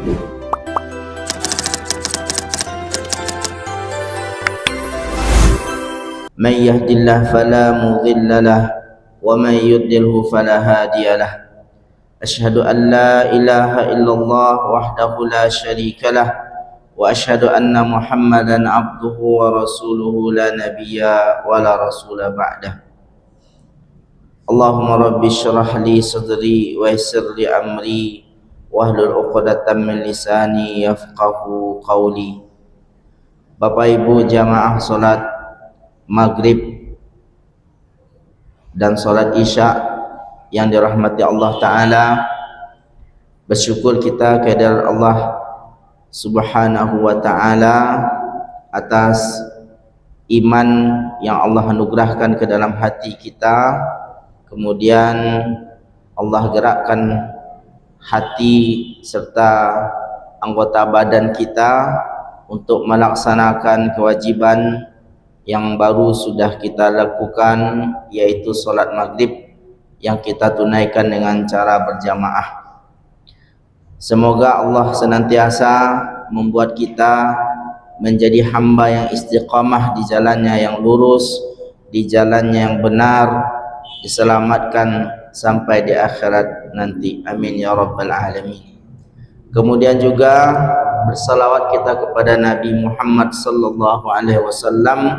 من يهد الله فلا مضل له ومن يضلل فلا هادي له أشهد أن لا إله إلا الله وحده لا شريك له وأشهد أن محمدا عبده ورسوله لا نبي ولا رسول بعده اللهم رب اشرح لي صدري ويسر لي أمري واhlul 'uqdatam min lisani yafqahu qawli. Bapak Ibu jamaah salat Maghrib dan salat Isya yang dirahmati Allah Ta'ala, bersyukur kita kepada Allah Subhanahu wa Ta'ala atas iman yang Allah anugerahkan ke dalam hati kita. Kemudian Allah gerakkan hati serta anggota badan kita untuk melaksanakan kewajiban yang baru sudah kita lakukan, yaitu solat maghrib yang kita tunaikan dengan cara berjamaah. Semoga Allah senantiasa membuat kita menjadi hamba yang istiqamah di jalannya yang lurus, di jalannya yang benar, diselamatkan sampai di akhirat nanti. Amin ya rabbal alamin. Kemudian juga bersalawat kita kepada Nabi Muhammad sallallahu alaihi wasallam.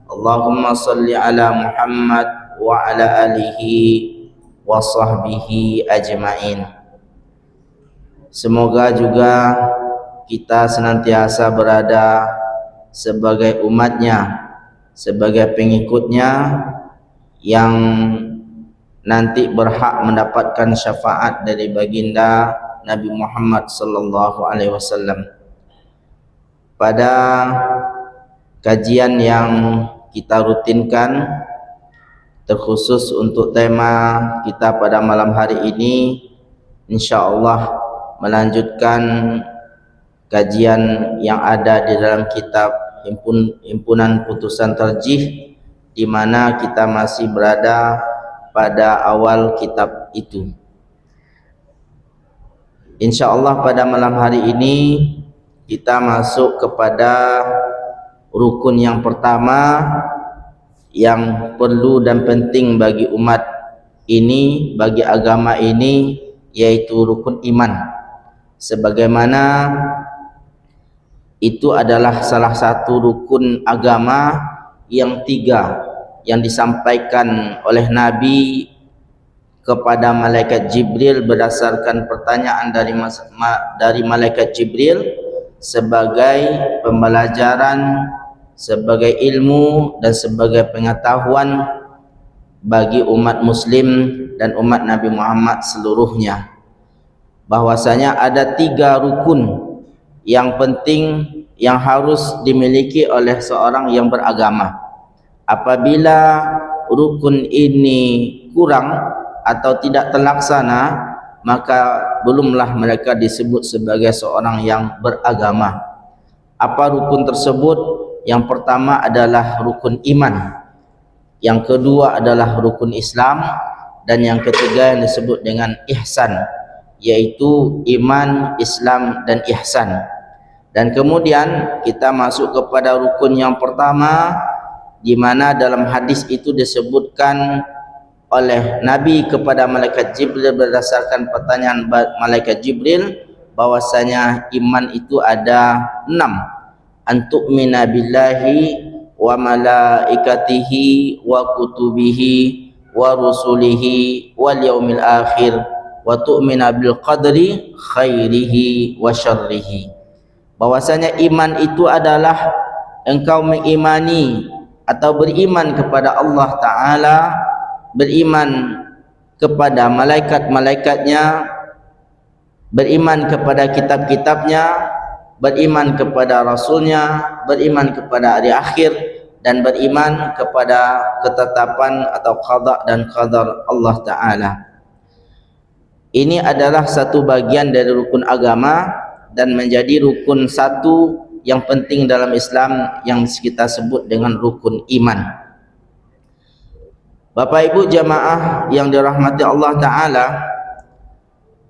Allahumma salli ala Muhammad wa ala alihi wa sahbihi ajmain. Semoga juga kita senantiasa berada sebagai umatnya, sebagai pengikutnya yang nanti berhak mendapatkan syafaat dari baginda Nabi Muhammad sallallahu alaihi wasallam. Pada kajian yang kita rutinkan terkhusus untuk tema kita pada malam hari ini, insyaallah melanjutkan kajian yang ada di dalam kitab himpunan putusan tarjih, di mana kita masih berada pada awal kitab itu. InsyaAllah pada malam hari ini kita masuk kepada rukun yang pertama yang perlu dan penting bagi umat ini, bagi agama ini, yaitu rukun iman. Sebagaimana itu adalah salah satu rukun agama yang tiga yang disampaikan oleh Nabi kepada malaikat Jibril berdasarkan pertanyaan dari malaikat Jibril sebagai pembelajaran, sebagai ilmu dan sebagai pengetahuan bagi umat muslim dan umat Nabi Muhammad seluruhnya, bahwasanya ada tiga rukun yang penting yang harus dimiliki oleh seorang yang beragama. Apabila rukun ini kurang atau tidak terlaksana, maka belumlah mereka disebut sebagai seorang yang beragama. Apa rukun tersebut? Yang pertama adalah rukun iman, yang kedua adalah rukun Islam, dan yang ketiga yang disebut dengan ihsan, yaitu iman, Islam dan ihsan. Dan kemudian kita masuk kepada rukun yang pertama, di mana dalam hadis itu disebutkan oleh Nabi kepada malaikat Jibril berdasarkan pertanyaan malaikat Jibril, bahwasanya iman itu ada 6. Antu'mina billahi wa malaikatihi wa kutubihi wa rusulihi wal yaumil akhir wa tu'mina bil qadri khairihi wa syarrihi. Bahwasanya iman itu adalah engkau mengimani atau beriman kepada Allah Ta'ala, beriman kepada malaikat-malaikatnya, beriman kepada kitab-kitabnya, beriman kepada Rasulnya, beriman kepada hari akhir, dan beriman kepada ketetapan atau qada dan qadar Allah Ta'ala. Ini adalah satu bagian dari rukun agama dan menjadi rukun satu yang penting dalam Islam yang kita sebut dengan rukun iman. Bapak Ibu jamaah yang dirahmati Allah Ta'ala,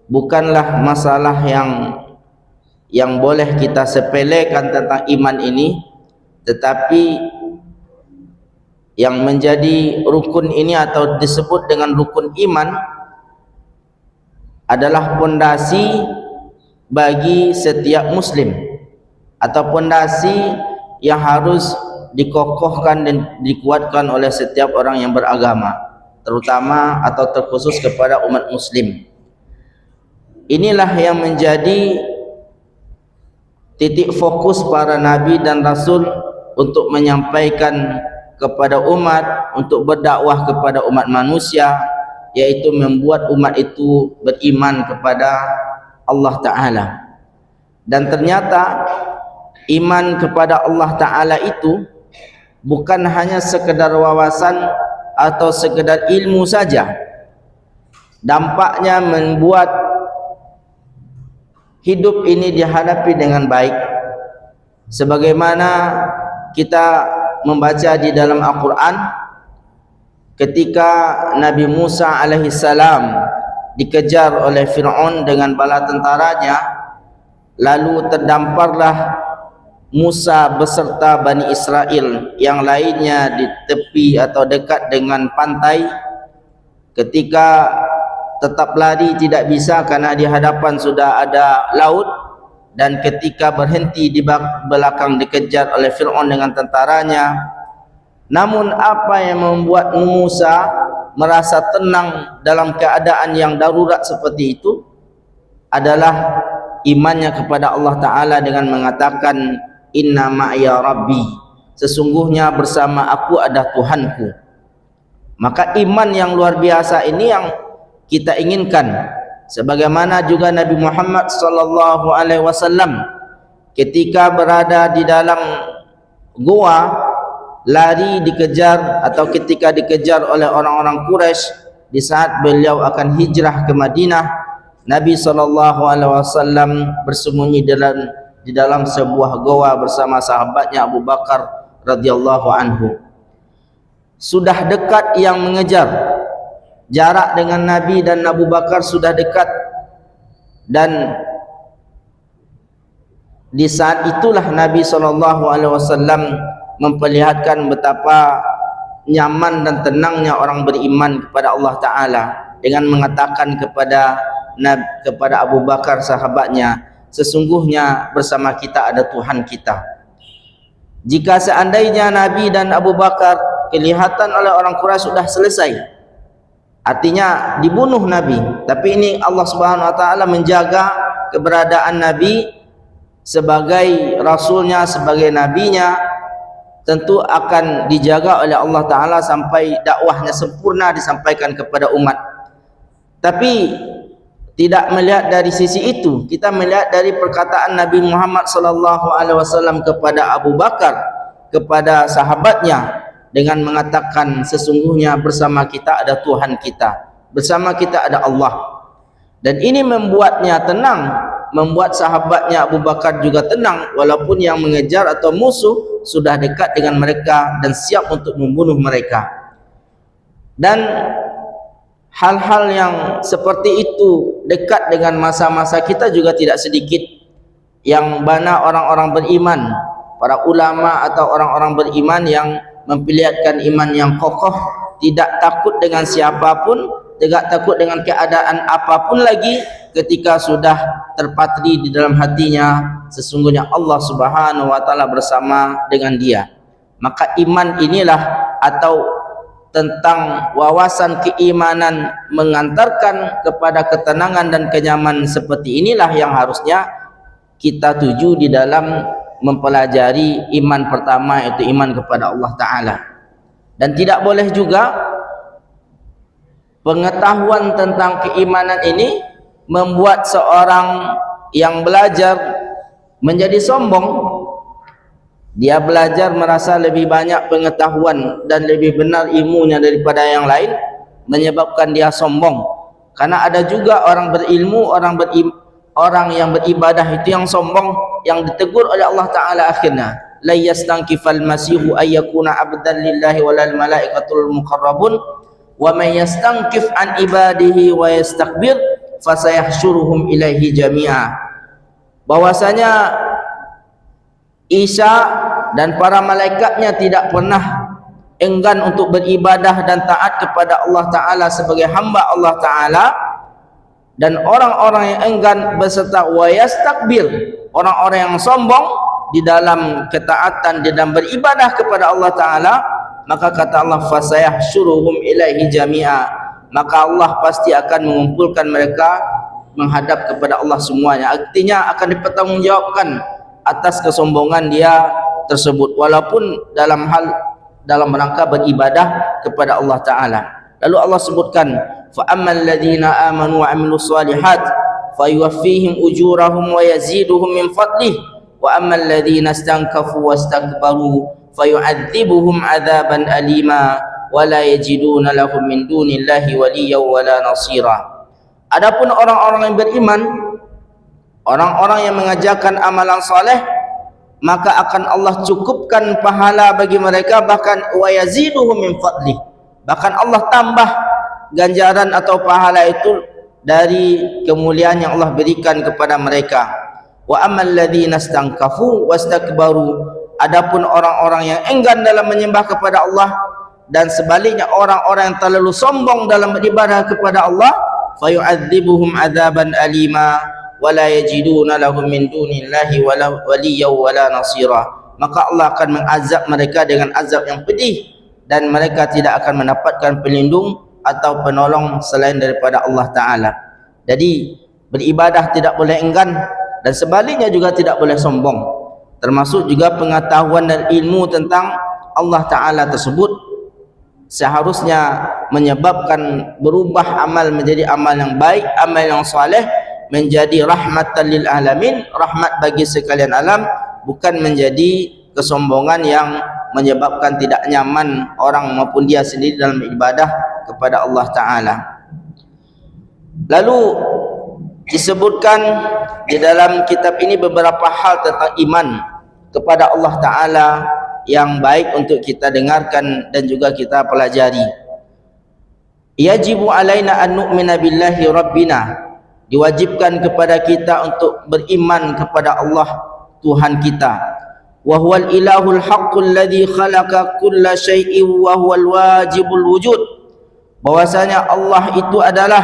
bukanlah masalah yang yang boleh kita sepelekan tentang iman ini, tetapi yang menjadi rukun ini atau disebut dengan rukun iman adalah pondasi bagi setiap muslim, atau pondasi yang harus dikokohkan dan dikuatkan oleh setiap orang yang beragama, terutama atau terkhusus kepada umat muslim. Inilah yang menjadi titik fokus para nabi dan rasul untuk menyampaikan kepada umat, untuk berdakwah kepada umat manusia, yaitu membuat umat itu beriman kepada Allah Ta'ala. Dan ternyata iman kepada Allah Ta'ala itu bukan hanya sekedar wawasan atau sekedar ilmu saja. Dampaknya membuat hidup ini dihadapi dengan baik, sebagaimana kita membaca di dalam Al-Quran ketika Nabi Musa alaihissalam dikejar oleh Fir'aun dengan bala tentaranya, lalu terdamparlah Musa beserta Bani Israel yang lainnya di tepi atau dekat dengan pantai. Ketika tetap lari tidak bisa karena di hadapan sudah ada laut, dan ketika berhenti di belakang dikejar oleh Fir'aun dengan tentaranya. Namun apa yang membuat Musa merasa tenang dalam keadaan yang darurat seperti itu adalah imannya kepada Allah Ta'ala dengan mengatakan, inna ma'iya rabbi, sesungguhnya bersama aku ada Tuhanku. Maka iman yang luar biasa ini yang kita inginkan, sebagaimana juga Nabi Muhammad sallallahu alaihi wasallam ketika berada di dalam gua, lari dikejar atau ketika dikejar oleh orang-orang Quraisy di saat beliau akan hijrah ke Madinah, Nabi sallallahu alaihi wasallam bersembunyi di dalam sebuah goa bersama sahabatnya Abu Bakar radhiyallahu anhu. Sudah dekat yang mengejar, jarak dengan Nabi dan Abu Bakar sudah dekat, dan di saat itulah Nabi SAW memperlihatkan betapa nyaman dan tenangnya orang beriman kepada Allah Ta'ala dengan mengatakan kepada Abu Bakar sahabatnya, sesungguhnya bersama kita ada Tuhan kita. Jika seandainya Nabi dan Abu Bakar kelihatan oleh orang Quraisy sudah selesai, artinya dibunuh Nabi, tapi ini Allah Subhanahu wa taala menjaga keberadaan Nabi sebagai rasulnya, sebagai nabinya, tentu akan dijaga oleh Allah Ta'ala sampai dakwahnya sempurna disampaikan kepada umat. Tapi tidak melihat dari sisi itu, kita melihat dari perkataan Nabi Muhammad SAW kepada Abu Bakar, kepada sahabatnya, dengan mengatakan sesungguhnya bersama kita ada Tuhan kita, bersama kita ada Allah. Dan ini membuatnya tenang, membuat sahabatnya Abu Bakar juga tenang, walaupun yang mengejar atau musuh sudah dekat dengan mereka dan siap untuk membunuh mereka. Dan hal-hal yang seperti itu dekat dengan masa-masa kita juga tidak sedikit, yang mana orang-orang beriman, para ulama atau orang-orang beriman yang memperlihatkan iman yang kokoh, tidak takut dengan siapapun, tidak takut dengan keadaan apapun lagi, ketika sudah terpatri di dalam hatinya sesungguhnya Allah Subhanahu wa taala bersama dengan dia. Maka iman inilah, atau tentang wawasan keimanan, mengantarkan kepada ketenangan dan kenyamanan seperti inilah yang harusnya kita tuju di dalam mempelajari iman pertama, yaitu iman kepada Allah Ta'ala. Dan tidak boleh juga pengetahuan tentang keimanan ini membuat seorang yang belajar menjadi sombong. Dia belajar merasa lebih banyak pengetahuan dan lebih benar ilmunya daripada yang lain, menyebabkan dia sombong. Karena ada juga orang berilmu, orang yang beribadah itu yang sombong, yang ditegur oleh Allah Ta'ala akhirnya, la yastankifal masihu ayyakuna abdan lillahi walal malaikatul muqarrabun wa man yastankif an ibadihi wa yastakbir fasayahsyuruhum ilaihi jami'a. bahwasanya Isa dan para malaikatnya tidak pernah enggan untuk beribadah dan taat kepada Allah Ta'ala sebagai hamba Allah Ta'ala, dan orang-orang yang enggan beserta wa yastakbir, orang-orang yang sombong di dalam ketaatan, di dalam beribadah kepada Allah Ta'ala, maka kata Allah fasayahsyuruhum ilaihi jami'a, maka Allah pasti akan mengumpulkan mereka menghadap kepada Allah semuanya. Artinya akan dipertanggungjawabkan atas kesombongan dia tersebut, walaupun dalam rangka beribadah kepada Allah Ta'ala. Lalu Allah sebutkan fa ammal ladzina amanu wa amilus shalihat fayuwaffihim ujurahum wa yaziduhum min fadlih wa ammal ladzina istankafu wastakbaru fayu'adzibuhum 'adzaban alima wa la yajiduna lahum min dunillahi waliyyan wa la nasira. Adapun orang-orang yang beriman, orang-orang yang mengajarkan amalan saleh, maka akan Allah cukupkan pahala bagi mereka, bahkan wa yaziduhum min fadlih, bahkan Allah tambah ganjaran atau pahala itu dari kemuliaan yang Allah berikan kepada mereka. Wa ammal ladzina istankafu wastakbaru, adapun orang-orang yang enggan dalam menyembah kepada Allah dan sebaliknya orang-orang yang terlalu sombong dalam beribadah kepada Allah, fayu'adzibuhum 'adzaban alima wa la yajiduna lahum min dunillahi waliyyan wa la nasira, maka Allah akan mengazab mereka dengan azab yang pedih dan mereka tidak akan mendapatkan pelindung atau penolong selain daripada Allah Ta'ala. Jadi beribadah tidak boleh enggan dan sebaliknya juga tidak boleh sombong, termasuk juga pengetahuan dan ilmu tentang Allah Ta'ala tersebut seharusnya menyebabkan berubah amal menjadi amal yang baik, amal yang saleh, menjadi rahmatan lil alamin, rahmat bagi sekalian alam, bukan menjadi kesombongan yang menyebabkan tidak nyaman orang maupun dia sendiri dalam ibadah kepada Allah Ta'ala. Lalu disebutkan di dalam kitab ini beberapa hal tentang iman kepada Allah Ta'ala yang baik untuk kita dengarkan dan juga kita pelajari. Yajibu alaina an nu'mina billahi rabbina, diwajibkan kepada kita untuk beriman kepada Allah Tuhan kita. Wa huwal ilahul haqqul ladzi khalaqa kulla syai'in wa huwal wajibul wujud, bahwasanya Allah itu adalah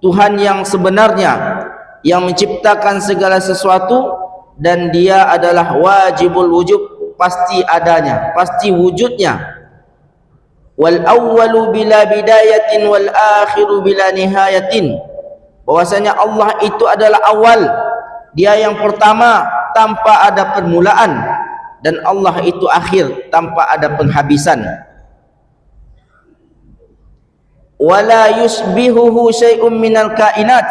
Tuhan yang sebenarnya yang menciptakan segala sesuatu dan dia adalah wajibul wujud, pasti adanya, pasti wujudnya. Wal awwalu bila bidayatin wal akhiru bila nihayatin, bahwasanya Allah itu adalah awal, dia yang pertama tanpa ada permulaan, dan Allah itu akhir tanpa ada penghabisan. Wala yusbihuhu syai'un minal kainat,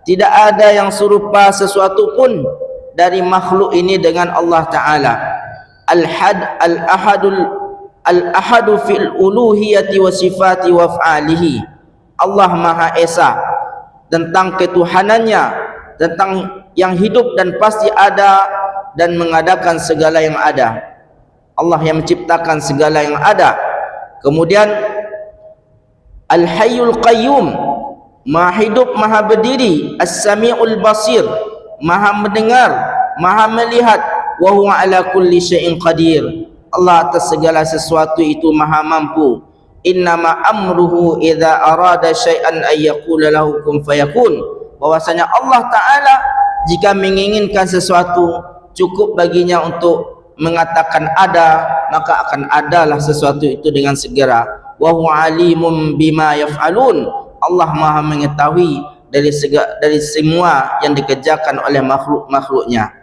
tidak ada yang serupa sesuatu pun dari makhluk ini dengan Allah Ta'ala. Al-ahadu fil uluhiyati wa sifati wa fa'alihi, Allah Maha Esa tentang ketuhanannya, tentang yang hidup dan pasti ada dan mengadakan segala yang ada. Allah yang menciptakan segala yang ada. Kemudian Al-Hayyul Qayyum, Maha hidup, Maha berdiri. As-Sami'ul Basir, Maha mendengar, Maha melihat. Wa huwa ala kulli syai'in qadir, Allah atas segala sesuatu itu Maha mampu. Innama amruhu idza arada syai'an ay yaqula lahu kun fayakun, bahwasanya Allah Ta'ala jika menginginkan sesuatu cukup baginya untuk mengatakan ada, maka akan adalah sesuatu itu dengan segera. Wa huwa alimun bima yaf'alun, Allah Maha mengetahui dari semua yang dikerjakan oleh makhluk-makhluknya.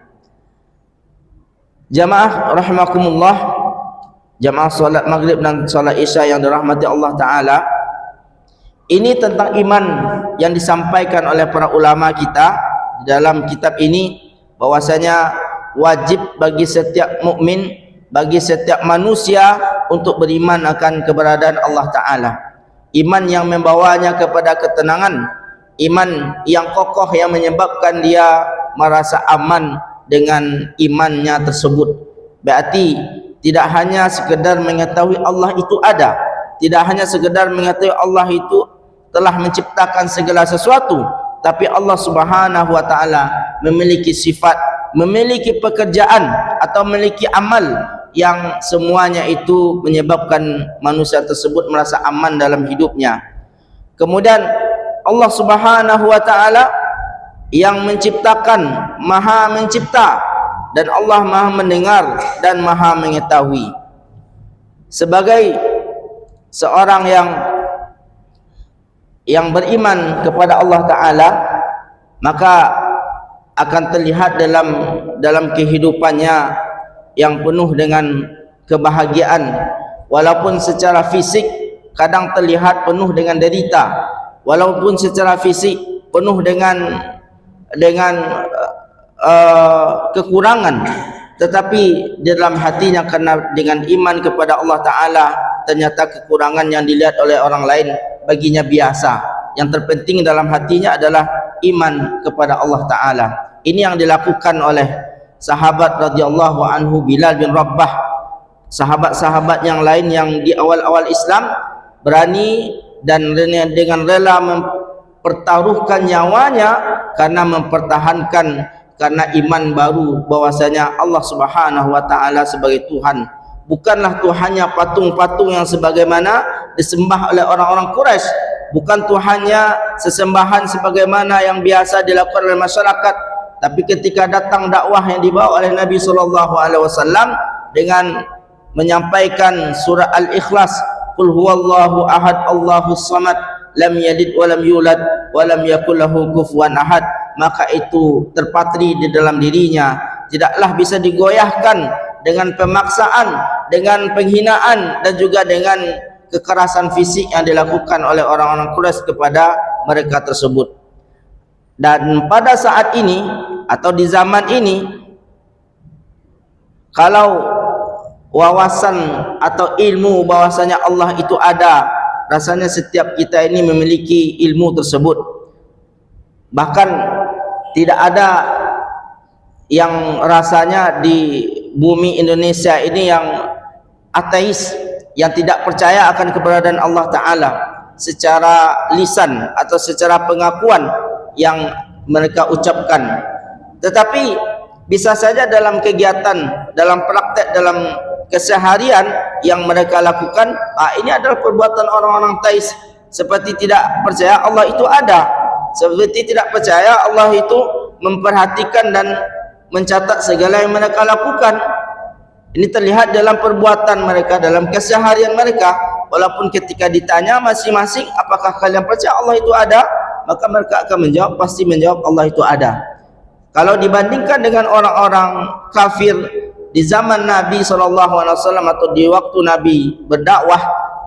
Jamaah rahimakumullah, jamaah solat maghrib dan solat isya yang dirahmati Allah Ta'ala, ini tentang iman yang disampaikan oleh para ulama kita dalam kitab ini, bahwasanya wajib bagi setiap mukmin, bagi setiap manusia untuk beriman akan keberadaan Allah Ta'ala. Iman yang membawanya kepada ketenangan, iman yang kokoh yang menyebabkan dia merasa aman dengan imannya tersebut. Berarti tidak hanya sekedar mengetahui Allah itu ada, tidak hanya sekedar mengetahui Allah itu telah menciptakan segala sesuatu, tapi Allah Subhanahu wa Ta'ala memiliki sifat, memiliki pekerjaan atau memiliki amal yang semuanya itu menyebabkan manusia tersebut merasa aman dalam hidupnya. Kemudian Allah Subhanahu wa taala yang menciptakan, Maha Mencipta, dan Allah Maha Mendengar dan Maha Mengetahui. Sebagai seorang yang beriman kepada Allah Ta'ala, maka akan terlihat dalam kehidupannya yang penuh dengan kebahagiaan, walaupun secara fisik kadang terlihat penuh dengan derita, walaupun secara fisik penuh dengan kekurangan, tetapi di dalam hatinya karena dengan iman kepada Allah Ta'ala, ternyata kekurangan yang dilihat oleh orang lain baginya biasa. Yang terpenting dalam hatinya adalah iman kepada Allah Ta'ala. Ini yang dilakukan oleh sahabat radhiyallahu anhu Bilal bin Rabah, sahabat-sahabat yang lain yang di awal-awal Islam berani dan dengan rela mempertaruhkan nyawanya karena mempertahankan, karena iman baru bahwasanya Allah Subhanahu wa taala sebagai Tuhan, bukanlah Tuhannya patung-patung yang sebagaimana disembah oleh orang-orang Quraisy, bukan Tuhannya sesembahan sebagaimana yang biasa dilakukan oleh masyarakat. Tapi ketika datang dakwah yang dibawa oleh Nabi SAW dengan menyampaikan surah Al-Ikhlas, Qul huwallahu ahad Allahus samad lam yalid walam yulad walam yakul lahu kufuwan ahad, maka itu terpatri di dalam dirinya, tidaklah bisa digoyahkan dengan pemaksaan, dengan penghinaan dan juga dengan kekerasan fisik yang dilakukan oleh orang-orang Quraisy kepada mereka tersebut. Dan pada saat ini atau di zaman ini, kalau wawasan atau ilmu bahwasanya Allah itu ada, rasanya setiap kita ini memiliki ilmu tersebut. Bahkan tidak ada yang rasanya di bumi Indonesia ini yang ateis, yang tidak percaya akan keberadaan Allah Ta'ala secara lisan atau secara pengakuan yang mereka ucapkan. Tetapi bisa saja dalam kegiatan, dalam praktek, dalam keseharian yang mereka lakukan, ini adalah perbuatan orang-orang teis, seperti tidak percaya Allah itu ada, seperti tidak percaya Allah itu memperhatikan dan mencatat segala yang mereka lakukan. Ini terlihat dalam perbuatan mereka, dalam keseharian mereka. Walaupun ketika ditanya masing-masing, apakah kalian percaya Allah itu ada, maka mereka akan menjawab, pasti menjawab Allah itu ada. Kalau dibandingkan dengan orang-orang kafir di zaman Nabi SAW atau di waktu Nabi berdakwah,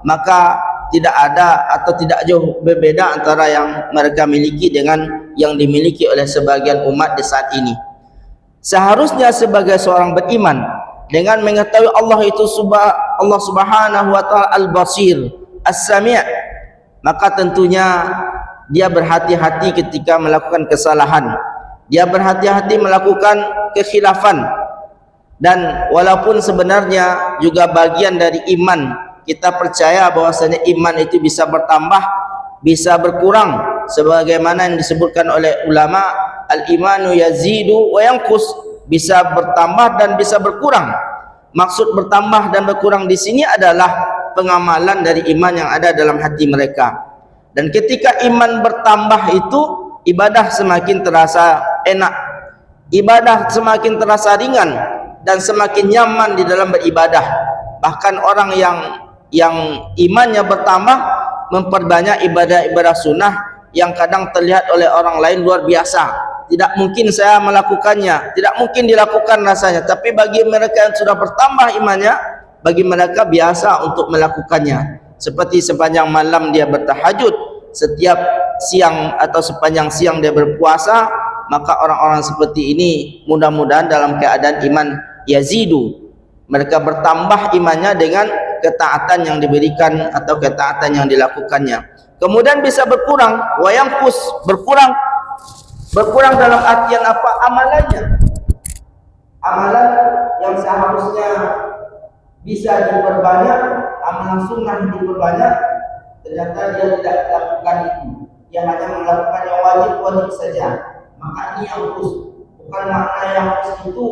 maka tidak ada atau tidak jauh berbeda antara yang mereka miliki dengan yang dimiliki oleh sebagian umat di saat ini. Seharusnya sebagai seorang beriman, dengan mengetahui Allah itu Allah Subhanahu wa taala Al-Basir, As-Sami', maka tentunya dia berhati-hati ketika melakukan kesalahan, dia berhati-hati melakukan kekhilafan. Dan walaupun sebenarnya juga bagian dari iman, kita percaya bahwasanya iman itu bisa bertambah, bisa berkurang, sebagaimana yang disebutkan oleh ulama, al-imanu yazidu wa yanqus, bisa bertambah dan bisa berkurang. Maksud bertambah dan berkurang di sini adalah pengamalan dari iman yang ada dalam hati mereka. Dan ketika iman bertambah itu, ibadah semakin terasa enak, ibadah semakin terasa ringan dan semakin nyaman di dalam beribadah. Bahkan orang yang imannya bertambah memperbanyak ibadah-ibadah sunnah yang kadang terlihat oleh orang lain luar biasa. Tidak mungkin saya melakukannya, tidak mungkin dilakukan rasanya, tapi bagi mereka yang sudah bertambah imannya, bagi mereka biasa untuk melakukannya. Seperti sepanjang malam dia bertahajud, setiap siang atau sepanjang siang dia berpuasa, maka orang-orang seperti ini mudah-mudahan dalam keadaan iman yazidu, mereka bertambah imannya dengan ketaatan yang diberikan atau ketaatan yang dilakukannya. Kemudian bisa berkurang, wayangkus, berkurang dalam artian apa? Amalannya, amalan yang seharusnya bisa diperbanyak, amalan sunnah diperbanyak, ternyata dia tidak lakukan itu, dia hanya melakukan yang wajib saja. Maka ini yang bukan makna yang khusus itu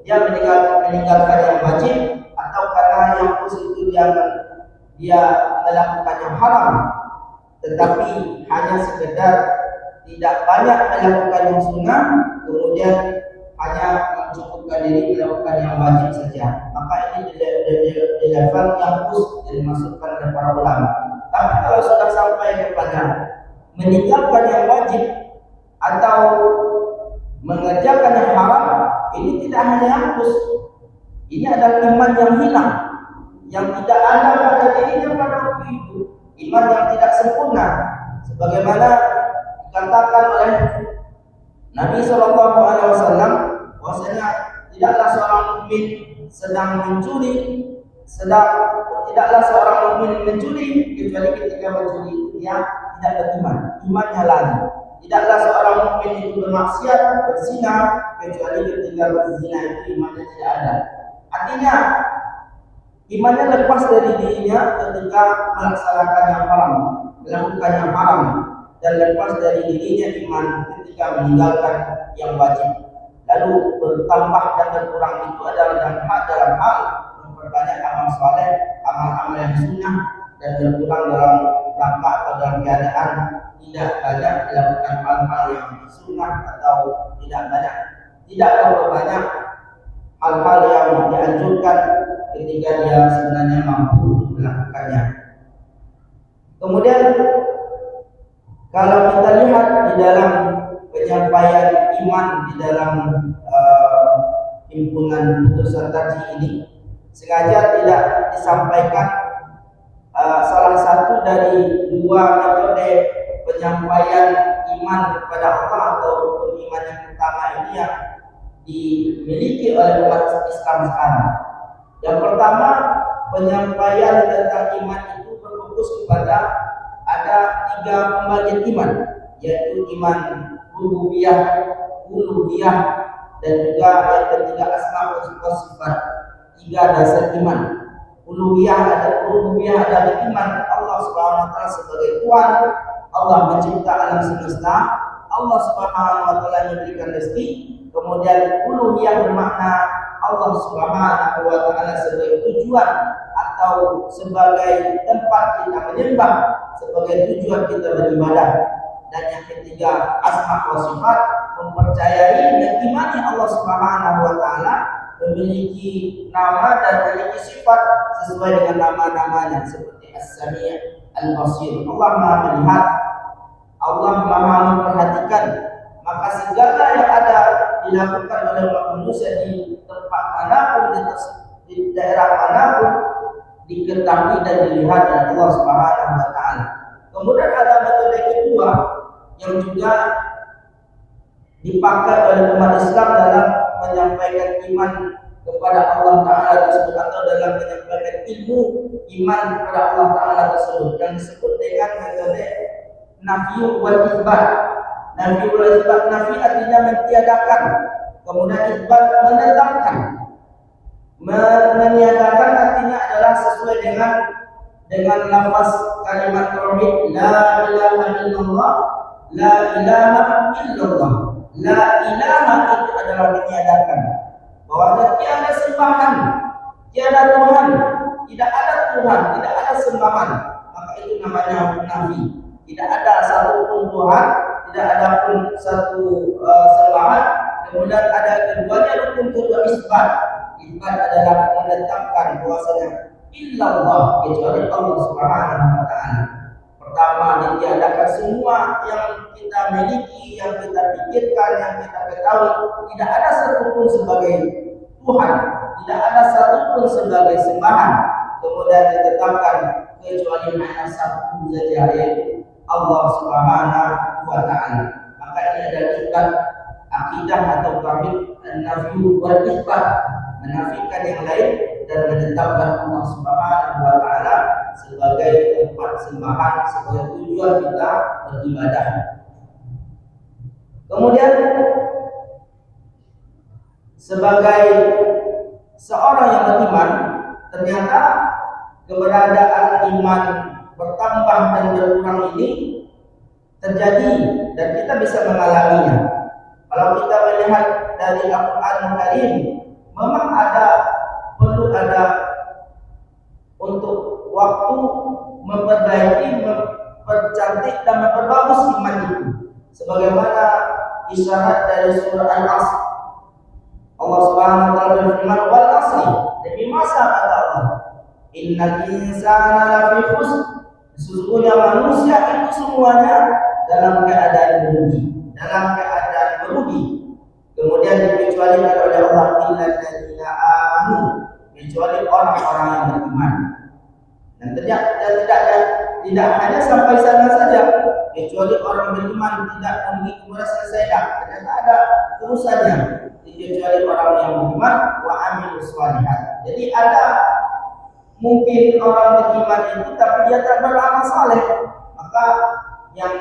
dia meninggalkan yang wajib, atau karena yang khusus itu dia melakukan yang haram, tetapi hanya sekedar tidak banyak melakukan yang sunnah, kemudian hanya mencukupkan diri melakukan yang wajib saja, maka ini di level yang khusus yang dimaksudkan oleh para ulama. Tapi kalau sudah sampai kepada meninggalkan yang wajib atau mengerjakan yang haram, ini tidak hanya yang khusus, ini adalah iman yang hilang, yang tidak ada pada dirinya pada waktu itu, iman yang tidak sempurna, sebagaimana dikatakan oleh Nabi SAW, bahwasanya tidaklah seorang mukmin sedang mencuri, tidaklah seorang mukmin mencuri kecuali ketika mencuri dia tidak beriman, imannya lagi. Tidaklah seorang mukmin itu bermaksiat, berzina, kecuali ketika berzina itu imannya tidak ada. Artinya imannya lepas dari dirinya ketika melaksanakan yang haram, melakukan yang haram, dan lepas dari dirinya iman ketika meninggalkan yang wajib. Lalu bertambah dan berkurang itu adalah dalam hal memperbanyak amal saleh, amal-amal yang sunnah, dan berkurang dalam rangka atau dalam keadaan tidak banyak melakukan hal-hal yang sunnah, atau tidak berbanyak hal-hal yang dianjurkan ketika dia sebenarnya mampu melakukannya. Kemudian kalau kita lihat di dalam penyampaian iman di dalam himpunan putusan tadi ini, sengaja tidak disampaikan salah satu dari dua metode penyampaian iman kepada Allah atau iman yang pertama ini yang dimiliki oleh umat Islam sekarang. Yang pertama, penyampaian tentang iman itu berfokus kepada ada 3 pembagian iman, yaitu iman rububiyah, uluhiyah, dan juga yang ketiga asma wa sifat. 3 dasar iman. Rububiyah adalah iman Allah Subhanahu wa taala sebagai Tuhan, Allah mencipta alam semesta, Allah Subhanahu wa taala memberikan rezeki. Kemudian uluhiyah bermakna Allah Subhanahu wa taala sebagai tujuan atau sebagai tempat kita menyembah, sebagai tujuan kita beribadah. Dan yang ketiga asma wa sifat, mempercayai dan imani Allah Subhanahu wa taala memiliki nama dan memiliki sifat sesuai dengan nama-namanya, seperti As-Sami', Al-Basir. Allah Maha melihat, Allah Maha memperhatikan, maka segala yang ada dilakukan oleh manusia di tempat manapun, di daerah manapun, diketahui dan dilihat oleh Allah Subhanahu wa taala. Kemudian ada metode kedua yang juga dipakai oleh umat Islam dalam menyampaikan iman kepada Allah Ta'ala tersebut, atau dalam menyampaikan ilmu iman kepada Allah Ta'ala tersebut, yang disebut dengan metode nafi wal itsbat. Nafi wal itsbat, nafi artinya mentiadakan, kemudian itsbat menetapkan. Meniadakan artinya adalah sesuai dengan lafaz kalimat tauhid, la ilaha illallah, la ilaha illallah. La ilaha itu adalah meniadakan, bahwa tiada sembahan, tiada Tuhan, tidak ada Tuhan, tidak ada sembahan, maka itu namanya nafi. Tidak ada satu pun Tuhan, tidak ada pun satu sembahan. Kemudian ada keduanya rukun kedua isbat. Isbat adalah menetapkan bahwasanya illallah, kecuali Allah Subhanahu wa taala. Pertama, ditiadakan semua yang kita miliki, yang kita pikirkan, yang kita ketahui, tidak ada satupun sebagai Tuhan, tidak ada satupun sebagai sembahan. Kemudian ditetapkan kecuali hanya satu saja, yaitu Allah Subhanahu wa taala. Maka ini adalah tingkat akidah atau tauhid an-nafi wal itsbat, menafikan yang lain dan menetapkan Allah Subhanahu wa taala sebagai tempat sembahan, sebagai tujuan kita beribadah. Kemudian sebagai seorang yang beriman, ternyata keberadaan iman bertambah dan berkurang ini terjadi dan kita bisa mengalaminya. Kalau kita melihat Al-Quran Karim memang perlu ada untuk waktu memperbaiki, mempercantik dan memperbagus iman itu. Sebagaimana isyarat dari surah Al-Asr. Allah Subhanahu wa taala berfirman, "Wal 'asri", demi masa kata Allah, "Innal insana lafi khusr", sesungguhnya manusia itu semuanya dalam keadaan merugi. Kemudian dikecualikan oleh Allah, illal ladzina amanu, kecuali orang-orang yang beriman. Dan tidak hanya sampai sana saja, kecuali orang beriman tidak merugi kemudian selesai dah. Ternyata ada terusannya, kecuali orang yang beriman wa amilus shalihat. Jadi ada mungkin orang beriman itu tapi dia tak beramal saleh, maka yang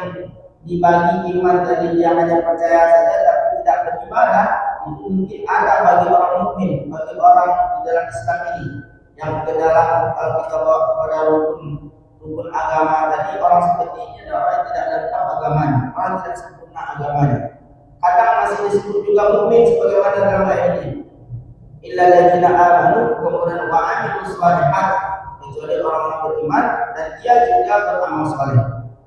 dibagi iman tadi dia hanya percaya saja tapi tidak beribadah, itu mungkin ada bagi orang mukmin, bagi orang di dalam Islam ini yang ke dalam, kalau kita bawa kepada rukun agama tadi, orang seperti ini adalah orang yang tidak lengkap agamanya, orang tidak sempurna agamanya. Kadang masih disebut juga mukmin sebagaimana dalam ayat ini, illal ladzina amanu, kemudian wa amilus shalihat, kecuali orang-orang beriman dan dia juga beramal saleh.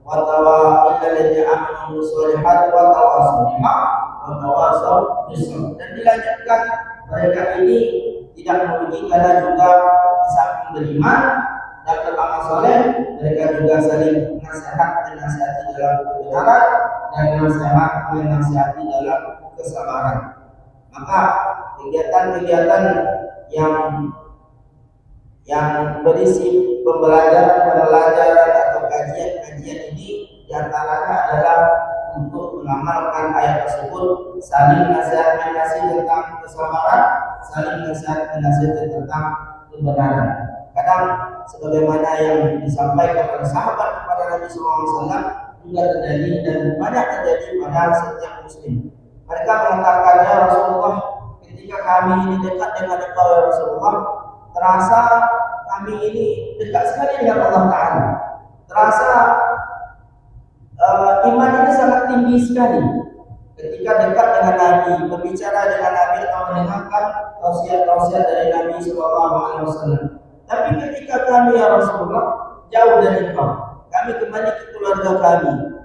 Wa illal ladzina amanu shalihat wa tawassaw bil haqq wa tawassaw bis sabr. Dan dilanjutkan, mereka ini tidak merugi karena juga di samping beriman dan beramal saleh, mereka juga saling menasihati dalam kebenaran dan menasihati dalam kesabaran. Maka kegiatan-kegiatan yang berisi pembelajaran atau kajian ini diantaranya adalah untuk mengamalkan ayat tersebut, saling nasihat-menasih tentang kesabaran, saling nasihat-menasih tentang kebenaran. Kadang sebagaimana yang disampaikan oleh sahabat kepada Nabi SAW juga terjadi dan banyak terjadi pada setiap muslim. Mereka mengatakan, "Ya Rasulullah, ketika kami ini dekat dengan Engkau ya Rasulullah, terasa kami ini dekat sekali dengan Allah Ta'ala. Terasa iman ini sangat tinggi sekali ketika dekat dengan Nabi, berbicara dengan Nabi atau mendengarkan tausiah-tausiah dari Nabi SAW. Tapi ketika kami ya Rasulullah jauh dari Engkau, kami kembali ke keluarga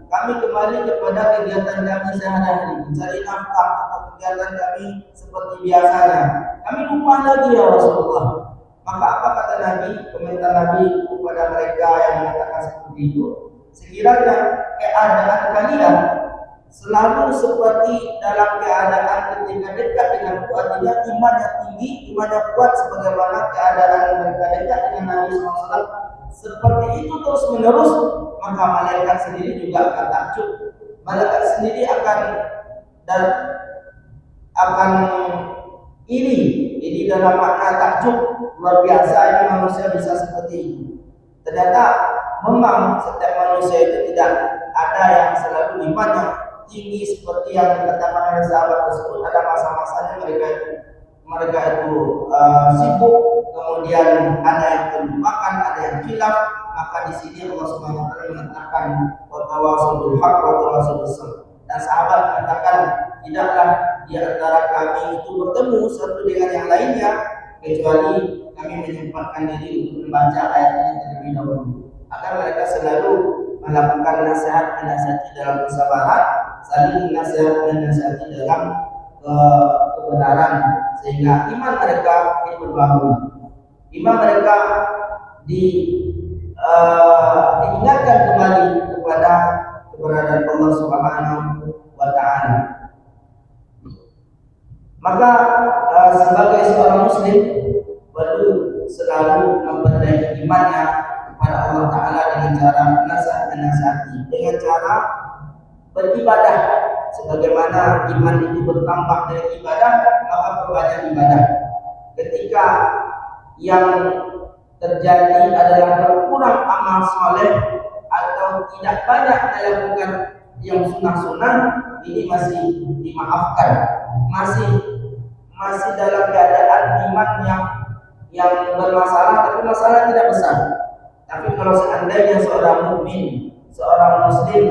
kami kembali kepada kegiatan kami sehari-hari, mencari nafkah atau kegiatan kami seperti biasanya. Kami lupa lagi ya Rasulullah." Maka apa kata Nabi? Komentar Nabi kepada mereka yang mengatakan seperti itu, "Sekiranya keadaan kalian selalu seperti dalam keadaan ketika dekat denganku, artinya iman yang tinggi, iman yang kuat sebagaimana keadaan mereka dekat dengan Nabi SAW, seperti itu terus menerus, maka malaikat sendiri juga akan takjub. Malaikat sendiri akan iri. Jadi dalam makna takjub, luar biasa ini manusia bisa seperti itu. Ternyata memang setiap manusia itu tidak ada yang selalu imannya tinggi seperti yang dikatakan oleh sahabat tersebut. Ada masa-masanya mereka itu sibuk, kemudian ada yang terlupakan, ada yang khilaf. Maka di sini Allah Subhanahu wa taala mengatakan wa tawassaw bil haqq wa tawassaw bis sabr. Dan sahabat mengatakan, tidaklah di antara kami itu bertemu satu dengan yang lainnya kecuali kami menyempatkan diri untuk membaca ayat ini terlebih dahulu. Agar mereka selalu melakukan nasihat-menasihati dalam kesabaran, saling nasihat-menasihati dalam kebenaran, sehingga iman mereka diperbaharui. Iman mereka diingatkan kembali kepada keberadaan Allah Subhanahu wa taala. Maka sebagai seorang muslim perlu selalu memperbaiki imannya kepada Allah Ta'ala dengan cara menasihati, dengan cara beribadah. Sebagaimana iman itu bertambah dengan ibadah, maka perbanyak ibadah. Ketika yang terjadi adalah berkurang amal soleh atau tidak banyak melakukan yang sunnah-sunnah, ini masih dimaafkan, masih dalam keadaan iman yang bermasalah, tapi masalah tidak besar. Tapi kalau seandainya seorang mukmin, seorang muslim,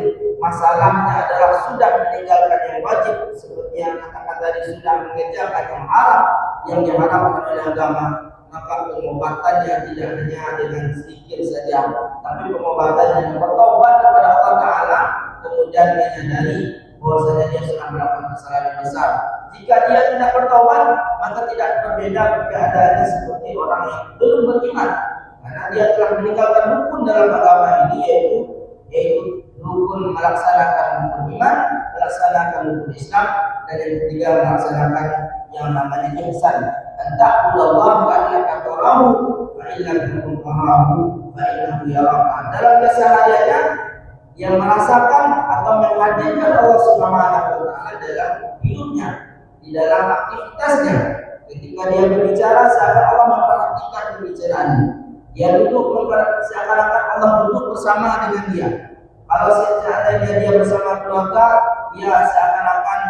masalahnya adalah sudah meninggalkan yang wajib seperti yang katakan tadi sudah mengerjakan yang haram, yang diharamkan oleh agama, maka pengobatannya tidak hanya dengan sedikit saja, tapi pengobatannya bertobat kepada Allah Ta'ala, kemudian menyadari bahwasanya dia sudah melakukan kesalahan besar. Jika dia tidak bertobat, maka tidak berbeda keadaannya seperti orang yang belum beriman, karena dia telah meninggalkan rukun dalam agama ini, yaitu rukun melaksanakan rukun iman, melaksanakan rukun Islam, dan yang ketiga melaksanakan yang namanya ihsan. Ta'budallaha ka'annaka tarahu fa in lam takun tarahu fa innahu yaraka. Dalam kesehariannya yang merasakan atau menghadirkan Allah Subhanahu wa taala dalam hidupnya, di dalam aktivitasnya. Ketika dia berbicara, seakan Allah memperhatikan pembicaraannya. Dia duduk seakan-akan Allah duduk bersama dengan dia. Kalau seandainya dia bersama keluarga, dia seakan-akan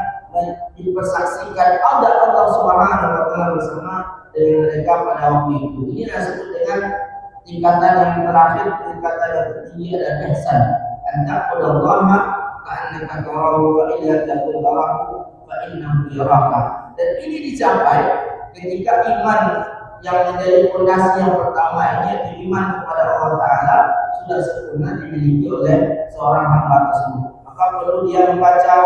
dipersaksikan ada Allah Subhanahu wa taala bersama dengan mereka pada waktu itu. Ini disebut dengan tingkatan yang terakhir, tingkatan yang tertinggi adalah ihsan. Ta'budallaha ka'annaka tarahu fa in lam takun tarahu fa innahu yaraka. Dan ini dicapai ketika iman yang menjadi fondasi yang pertama ini, yaitu iman kepada Allah Ta'ala, sudah sempurna dimiliki oleh seorang hamba tersebut. Maka perlu dia membaca,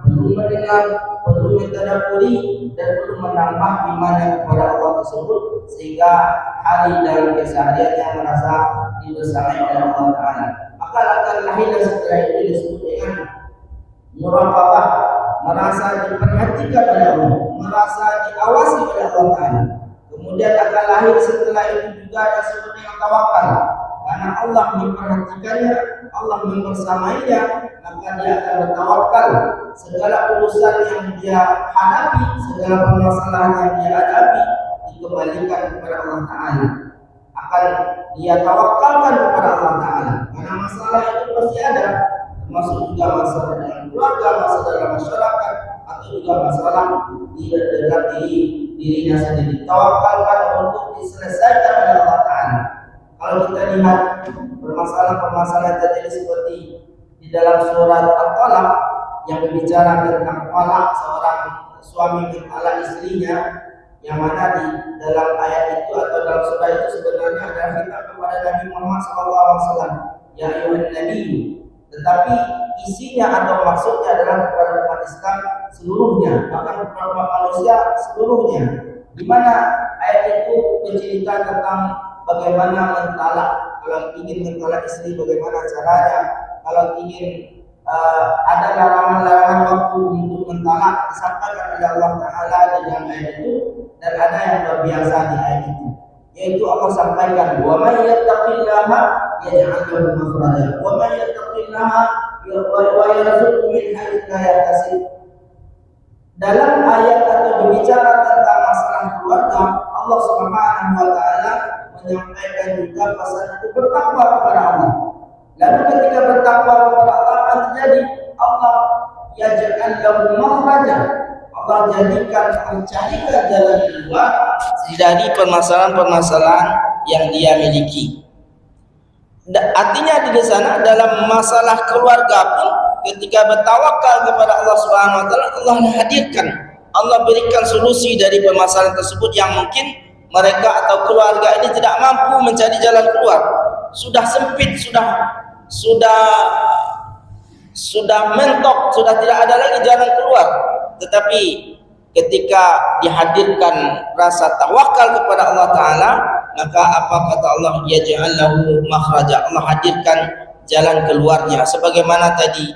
perlu mendengar, perlu mentadabburi, dan perlu menambah imannya kepada Allah tersebut, sehingga hari dalam kesehariannya merasa dibersamai oleh Allah Ta'ala. Maka akan lahir setelah itu disebut dengan muraqabah, merasa diperhatikan oleh Allah, merasa diawasi oleh Allah Ta'ala. Kemudian akan lahir setelah itu juga yang disebut dengan tawakal, karena Allah memperhatikannya, Allah membersamainya, maka dia akan bertawakal. Segala urusan yang dia hadapi, segala permasalahan yang dia hadapi, dikembalikan kepada Allah Ta'ala. Akan dia tawakalkan kepada Allah Ta'ala, karena masalah itu pasti ada, termasuk juga masalah dengan keluarga, masalah dalam masyarakat, atau juga masalah di dalam dirinya sendiri. Tawakalkan untuk diselesaikan oleh Allah Ta'ala. Kalau kita lihat permasalahan-permasalahan terjadi seperti di dalam surat At-Talaq yang berbicara tentang talak, seorang suami mentalak istrinya, yang mana di dalam ayat itu atau dalam surah itu sebenarnya adalah kita kepada Nabi Muhammad SAW, ya ayyuhan nabi, tetapi isinya atau maksudnya adalah kepada umat Islam seluruhnya, bahkan kepada umat manusia seluruhnya, di mana ayat itu bercerita tentang bagaimana mentalak. Kalau ingin mentalak istri, bagaimana caranya. Kalau ingin ada larangan-larangan waktu untuk mentalak, disampaikan oleh Allah Ta'ala di dalam ayat itu. Dan ada yang berbiasa di ayat itu, yaitu Allah sampaikan, wa may yattaqillaha yaj'al lahu makhraja wa may yattaqillaha wa yarzuqhu min haitsu la yahtasib. Dalam ayat atau berbicara tentang masalah keluarga, Allah Subhanahu wa taala menyampaikan juga pesan itu bertakwa kepada Allah. Lalu ketika bertakwa kepada Allah, apa terjadi? Allah yaj'al lahu makhraja, Allah jadikan, mencarikan jalan keluar dari permasalahan-permasalahan yang dia miliki. Artinya di sana dalam masalah keluarga pun, ketika bertawakal kepada Allah Subhanahu wa taala, Allah hadirkan, Allah berikan solusi dari permasalahan tersebut yang mungkin mereka atau keluarga ini tidak mampu mencari jalan keluar. Sudah sempit, sudah mentok, sudah tidak ada lagi jalan keluar. Tetapi ketika dihadirkan rasa tawakal kepada Allah Ta'ala, maka apa kata Allah? Yaj'al lahu makhraja, Allah hadirkan jalan keluarnya. Sebagaimana tadi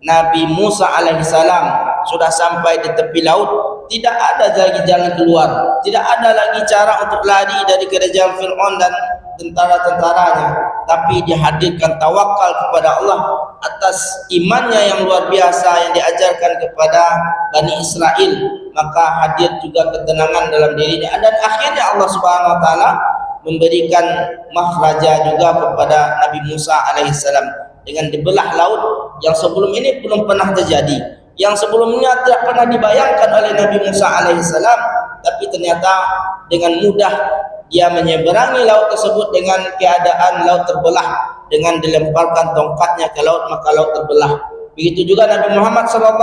Nabi Musa alaihissalam sudah sampai di tepi laut, tidak ada lagi jalan keluar, tidak ada lagi cara untuk lari dari kerajaan Fir'aun dan tentara-tentaranya, tapi dihadirkan tawakal kepada Allah atas imannya yang luar biasa yang diajarkan kepada Bani Israel, maka hadir juga ketenangan dalam dirinya. Dan akhirnya Allah Subhanahu wa taala memberikan makhraja juga kepada Nabi Musa alaihissalam dengan dibelah laut yang sebelum ini belum pernah terjadi, yang sebelumnya tidak pernah dibayangkan oleh Nabi Musa alaihissalam, tapi ternyata dengan mudah dia menyeberangi laut tersebut dengan keadaan laut terbelah, dengan dilemparkan tongkatnya ke laut maka laut terbelah. Begitu juga Nabi Muhammad SAW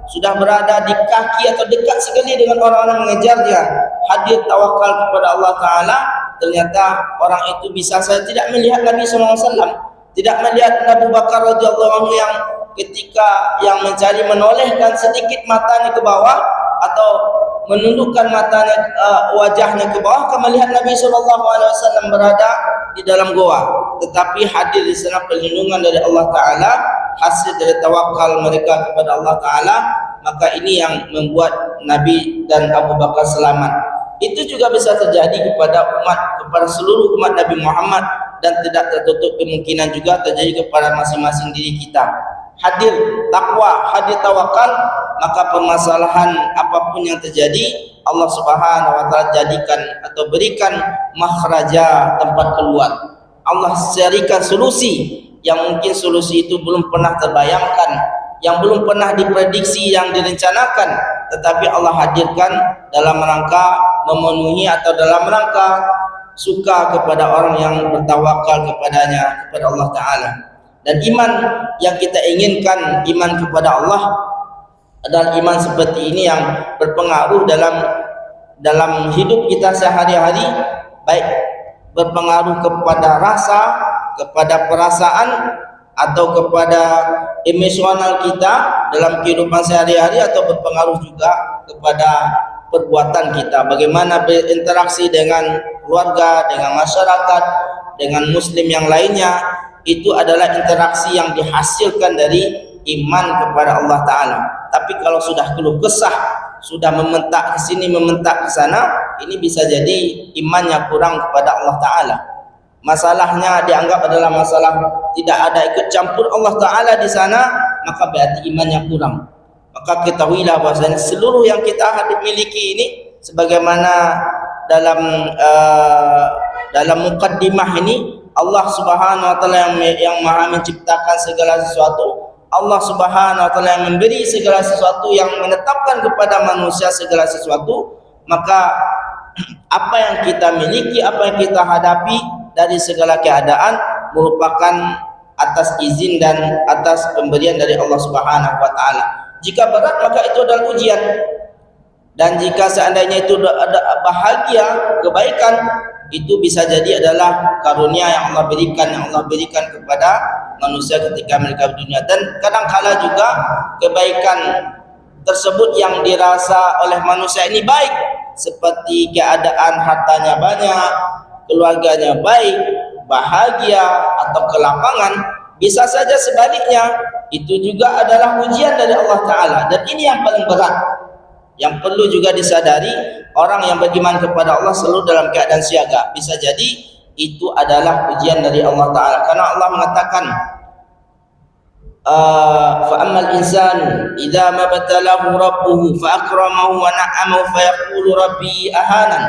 sudah berada di kaki atau dekat sekali dengan orang-orang mengejarnya, hadir tawakal kepada Allah Ta'ala, ternyata orang itu bisa saja tidak melihat Nabi SAW, tidak melihat Abu Bakar radhiyallahu anhu yang ketika yang mencari menolehkan sedikit matanya ke bawah atau menundukkan matanya wajahnya ke bawah akan melihat Nabi SAW berada di dalam goa, tetapi hadir di sana perlindungan dari Allah Ta'ala, hasil dari tawakal mereka kepada Allah Ta'ala. Maka ini yang membuat Nabi dan Abu Bakar selamat. Itu juga bisa terjadi kepada seluruh umat Nabi Muhammad, dan tidak tertutup kemungkinan juga terjadi kepada masing-masing diri kita. Hadir takwa, hadir tawakal, maka permasalahan apapun yang terjadi Allah Subhanahu wa Ta'ala jadikan atau berikan makhraja, tempat keluar. Allah carikan solusi yang mungkin solusi itu belum pernah terbayangkan, yang belum pernah diprediksi, yang direncanakan, tetapi Allah hadirkan dalam rangka memenuhi atau dalam rangka suka kepada orang yang bertawakal kepadanya, kepada Allah Ta'ala. Dan iman yang kita inginkan, iman kepada Allah, adalah iman seperti ini yang berpengaruh dalam hidup kita sehari-hari, baik berpengaruh kepada rasa, kepada perasaan, atau kepada emosional kita dalam kehidupan sehari-hari, atau berpengaruh juga kepada perbuatan kita, bagaimana berinteraksi dengan keluarga, dengan masyarakat, dengan muslim yang lainnya. Itu adalah interaksi yang dihasilkan dari iman kepada Allah Ta'ala. Tapi kalau sudah keluh kesah, sudah mementak ke sini, mementak ke sana, ini bisa jadi imannya kurang kepada Allah Ta'ala. Masalahnya dianggap adalah masalah tidak ada ikut campur Allah Ta'ala di sana, maka berarti imannya kurang. Maka ketahuilah bahwasanya seluruh yang kita miliki ini, sebagaimana dalam mukaddimah ini, Allah Subhanahu wa Ta'ala yang Maha menciptakan segala sesuatu, Allah Subhanahu wa Ta'ala yang memberi segala sesuatu, yang menetapkan kepada manusia segala sesuatu. Maka apa yang kita miliki, apa yang kita hadapi dari segala keadaan merupakan atas izin dan atas pemberian dari Allah Subhanahu wa Ta'ala. Jika berat, maka itu adalah ujian. Dan jika seandainya itu ada bahagia, kebaikan, itu bisa jadi adalah karunia yang Allah berikan kepada manusia ketika mereka berdunia. Dan kadang-kala juga kebaikan tersebut yang dirasa oleh manusia ini baik, seperti keadaan hartanya banyak, keluarganya baik, bahagia, atau kelapangan, bisa saja sebaliknya itu juga adalah ujian dari Allah Ta'ala. Dan ini yang paling berat, yang perlu juga disadari. Orang yang beriman kepada Allah selalu dalam keadaan siaga. Bisa jadi itu adalah ujian dari Allah Ta'ala, karena Allah mengatakan فَأَمَّا الْإِنسَانُ إِذَا مَا ابْتَلَاهُ رَبُّهُ فَأَكْرَمَهُ وَنَعَّمَهُ فَيَقُولُ رَبِّي أَهَانَنِ.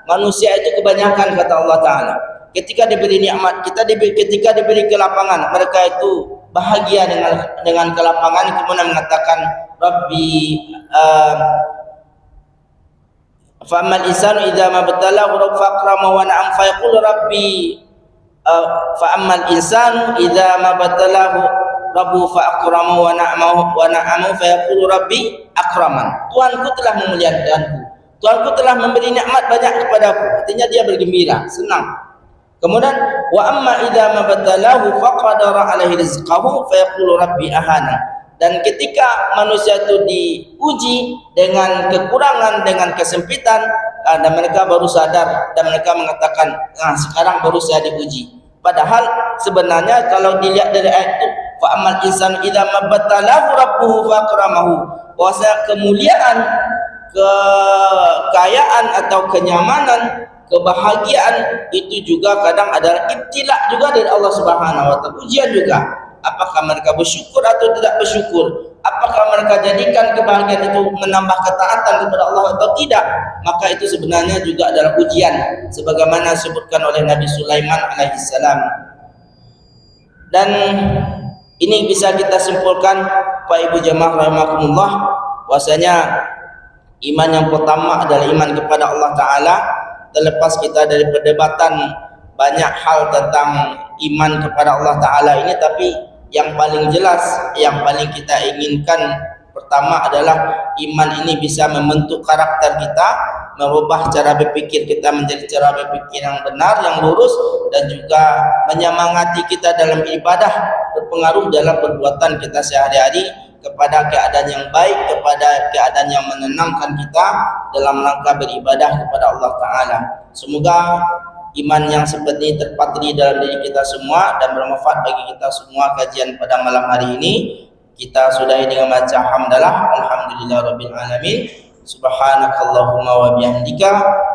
Manusia itu kebanyakan, kata Allah Ta'ala, ketika diberi nikmat, ketika diberi kelapangan, mereka itu bahagia dengan kelapangan, kemudian mengatakan Rabbi فَأَمَّا الْإِنسَانُ إِذَا مَا ابْتَلَاهُ رَبُّهُ فَأَكْرَمَهُ وَنَعَّمَهُ فَيَقُولُ رَبِّي فَأَمَّا الْإِنسَانُ إِذَا مَا ابْتَلَاهُ Rabbu fa'akramahu wa na'amahu fayaqulu rabbi akraman. Tuhanku telah memuliakanku, Tuhanku telah memberi nikmat banyak kepadaku. Artinya dia bergembira, senang. Kemudian wa amma idza mabtalahu faqadara alaihi rizqahu fayaqulu rabbi ahana. Dan ketika manusia itu diuji dengan kekurangan, dengan kesempitan, dan mereka baru sadar dan mereka mengatakan, nah sekarang baru saya diuji. Padahal sebenarnya kalau dilihat dari ayat itu, fa amal insan idza mabtalahu rabbuhu fakramahu, bahwasanya kemuliaan, kekayaan atau kenyamanan, kebahagiaan itu juga kadang adalah ibtila juga dari Allah Subhanahu wa Ta'ala, ujian juga. Apakah mereka bersyukur atau tidak bersyukur? Apakah mereka jadikan kebahagiaan itu menambah ketaatan kepada Allah atau tidak? Maka itu sebenarnya juga adalah ujian, sebagaimana disebutkan oleh Nabi Sulaiman alaihissalam. Dan ini bisa kita simpulkan, Pak Ibu jamaah rahimakumullah, bahwasanya iman yang pertama adalah iman kepada Allah Ta'ala. Terlepas kita dari perdebatan banyak hal tentang iman kepada Allah Ta'ala ini, tapi yang paling jelas, yang paling kita inginkan Pertama adalah iman ini bisa membentuk karakter kita, merubah cara berpikir kita menjadi cara berpikir yang benar, yang lurus, dan juga menyemangati kita dalam ibadah, berpengaruh dalam perbuatan kita sehari-hari kepada keadaan yang baik, kepada keadaan yang menenangkan kita dalam rangka beribadah kepada Allah Ta'ala. Semoga iman yang seperti ini terpatri dalam diri kita semua dan bermanfaat bagi kita semua. Kajian pada malam hari ini kita sudahi dengan baca hamdalah, alhamdulillahirabbil alamin. Subhanakallahumma wa bihamdika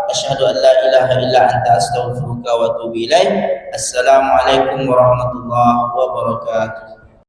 asyhadu an la ilaha illa anta astaghfiruka wa atubu ilaik. Assalamualaikum warahmatullahi wabarakatuh.